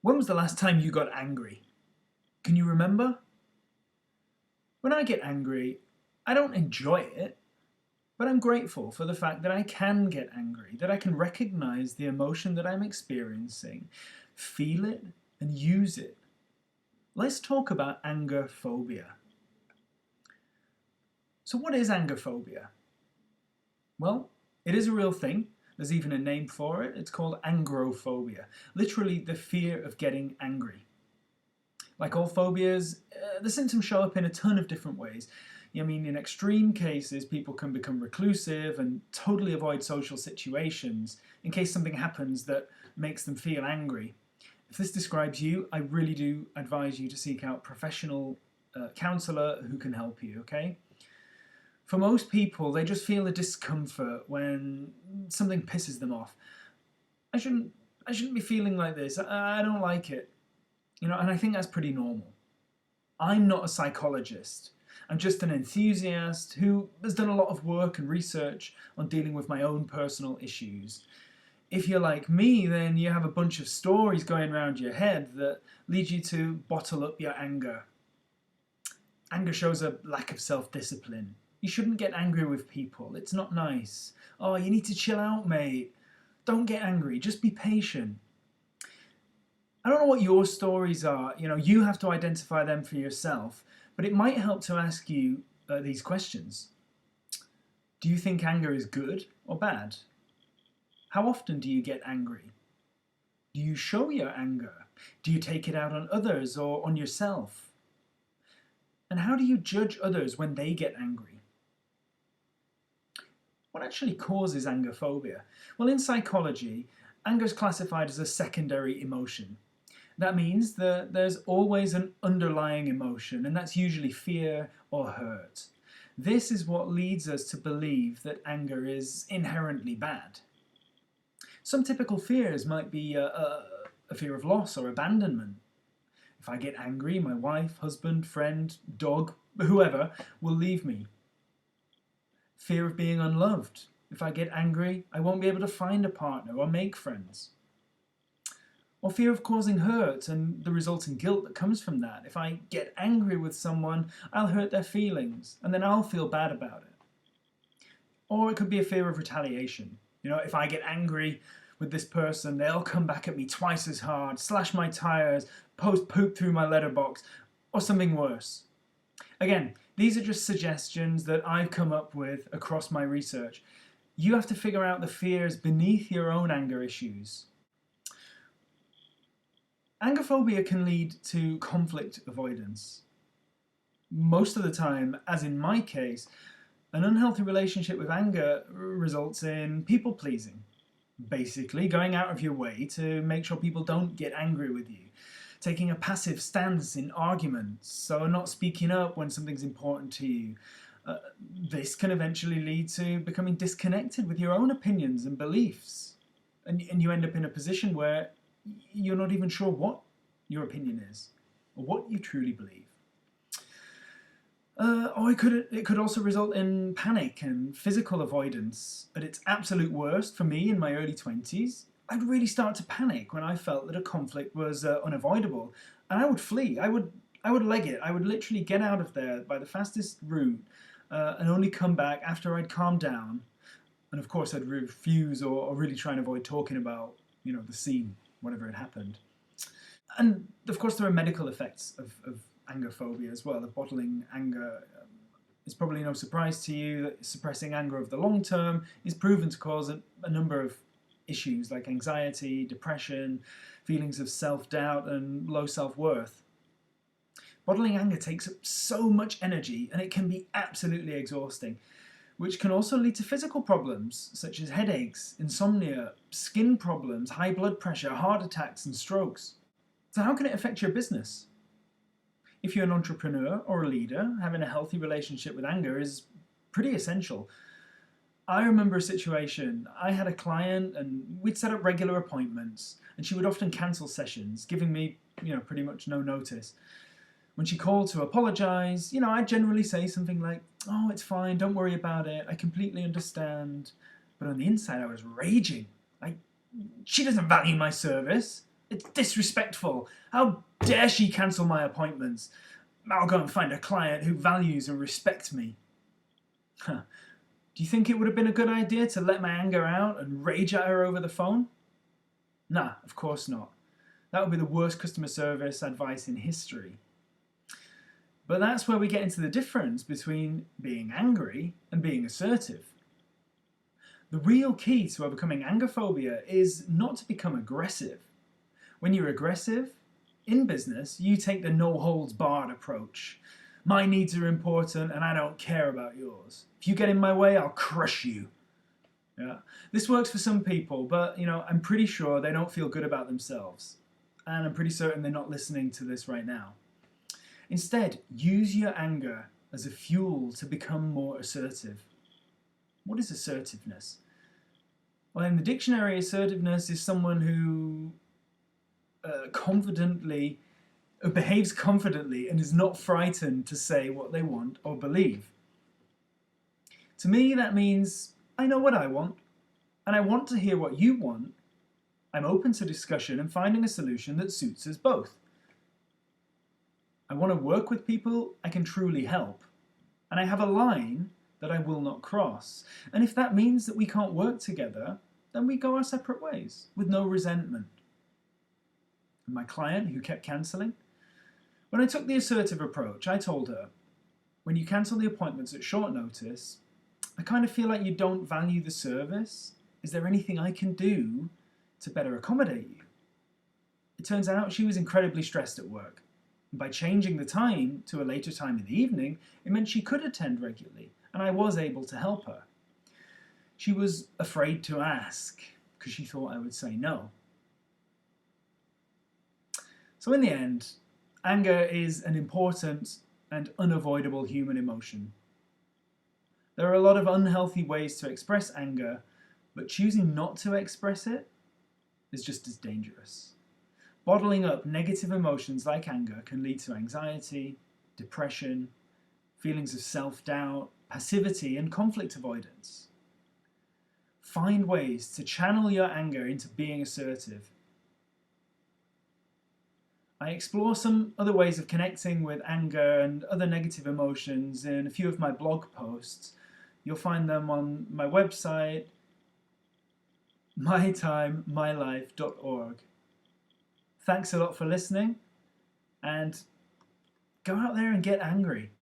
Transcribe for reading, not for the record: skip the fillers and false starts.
When was the last time you got angry? Can you remember? When I get angry, I don't enjoy it, but I'm grateful for the fact that I can get angry, that I can recognize the emotion that I'm experiencing, feel it, and use it. Let's talk about anger phobia. So, what is anger phobia? Well, it is a real thing. There's even a name for it. It's called agrophobia, literally the fear of getting angry. Like all phobias, the symptoms show up in a ton of different ways. I mean, in extreme cases, people can become reclusive and totally avoid social situations in case something happens that makes them feel angry. If this describes you, I really do advise you to seek out professional counsellor who can help you, okay? For most people, they just feel a discomfort when something pisses them off. I shouldn't be feeling like this. I don't like it. And I think that's pretty normal. I'm not a psychologist. I'm just an enthusiast who has done a lot of work and research on dealing with my own personal issues. If you're like me, then you have a bunch of stories going around your head that lead you to bottle up your anger. Anger shows a lack of self-discipline. You shouldn't get angry with people. It's not nice. Oh, you need to chill out, mate. Don't get angry. Just be patient. I don't know what your stories are. You have to identify them for yourself, but it might help to ask you these questions. Do you think anger is good or bad? How often do you get angry? Do you show your anger? Do you take it out on others or on yourself? And how do you judge others when they get angry? What actually causes anger phobia? Well, in psychology, anger is classified as a secondary emotion. That means that there's always an underlying emotion, and that's usually fear or hurt. This is what leads us to believe that anger is inherently bad. Some typical fears might be a fear of loss or abandonment. If I get angry, my wife, husband, friend, dog, whoever will leave me. Fear of being unloved. If I get angry, I won't be able to find a partner or make friends. Or fear of causing hurt and the resulting guilt that comes from that. If I get angry with someone, I'll hurt their feelings and then I'll feel bad about it. Or it could be a fear of retaliation. If I get angry with this person, they'll come back at me twice as hard, slash my tires, post poop through my letterbox, or something worse. Again, these are just suggestions that I've come up with across my research. You have to figure out the fears beneath your own anger issues. Anger phobia can lead to conflict avoidance. Most of the time, as in my case, an unhealthy relationship with anger results in people pleasing. Basically, going out of your way to make sure people don't get angry with you. Taking a passive stance in arguments, so not speaking up when something's important to you. This can eventually lead to becoming disconnected with your own opinions and beliefs. And you end up in a position where you're not even sure what your opinion is or what you truly believe. Or it could also result in panic and physical avoidance. At its absolute worst, for me in my early 20s, I'd really start to panic when I felt that a conflict was unavoidable, and I would flee. I would leg it. I would literally get out of there by the fastest route and only come back after I'd calmed down. And of course, I'd refuse or really try and avoid talking about the scene, whatever had happened. And of course, there are medical effects of anger phobia as well. The bottling anger is probably no surprise to you that suppressing anger over the long term is proven to cause a number of issues like anxiety, depression, feelings of self-doubt, and low self-worth. Bottling anger takes up so much energy and it can be absolutely exhausting, which can also lead to physical problems such as headaches, insomnia, skin problems, high blood pressure, heart attacks, and strokes. So how can it affect your business? If you're an entrepreneur or a leader, having a healthy relationship with anger is pretty essential. I remember a situation. I had a client and we'd set up regular appointments and she would often cancel sessions, giving me, pretty much no notice. When she called to apologize, I'd generally say something like, "Oh, it's fine, don't worry about it, I completely understand." But on the inside, I was raging. She doesn't value my service. It's disrespectful. How dare she cancel my appointments? I'll go and find a client who values and respects me. Huh. Do you think it would have been a good idea to let my anger out and rage at her over the phone? Nah, of course not. That would be the worst customer service advice in history. But that's where we get into the difference between being angry and being assertive. The real key to overcoming anger phobia is not to become aggressive. When you're aggressive, in business, you take the no-holds-barred approach. My needs are important and I don't care about yours. If you get in my way, I'll crush you. Yeah. This works for some people, but I'm pretty sure they don't feel good about themselves. And I'm pretty certain they're not listening to this right now. Instead, use your anger as a fuel to become more assertive. What is assertiveness? Well, in the dictionary, assertiveness is someone who behaves confidently and is not frightened to say what they want or believe. To me, that means I know what I want, and I want to hear what you want. I'm open to discussion and finding a solution that suits us both. I want to work with people I can truly help, and I have a line that I will not cross. And if that means that we can't work together, then we go our separate ways with no resentment. And my client, who kept cancelling, when I took the assertive approach, I told her, when you cancel the appointments at short notice, I kind of feel like you don't value the service. Is there anything I can do to better accommodate you? It turns out she was incredibly stressed at work. And by changing the time to a later time in the evening, it meant she could attend regularly, and I was able to help her. She was afraid to ask because she thought I would say no. So in the end, anger is an important and unavoidable human emotion. There are a lot of unhealthy ways to express anger, but choosing not to express it is just as dangerous. Bottling up negative emotions like anger can lead to anxiety, depression, feelings of self-doubt, passivity, and conflict avoidance. Find ways to channel your anger into being assertive. I explore some other ways of connecting with anger and other negative emotions in a few of my blog posts. You'll find them on my website, mytime-mylife.org. Thanks a lot for listening, and go out there and get angry.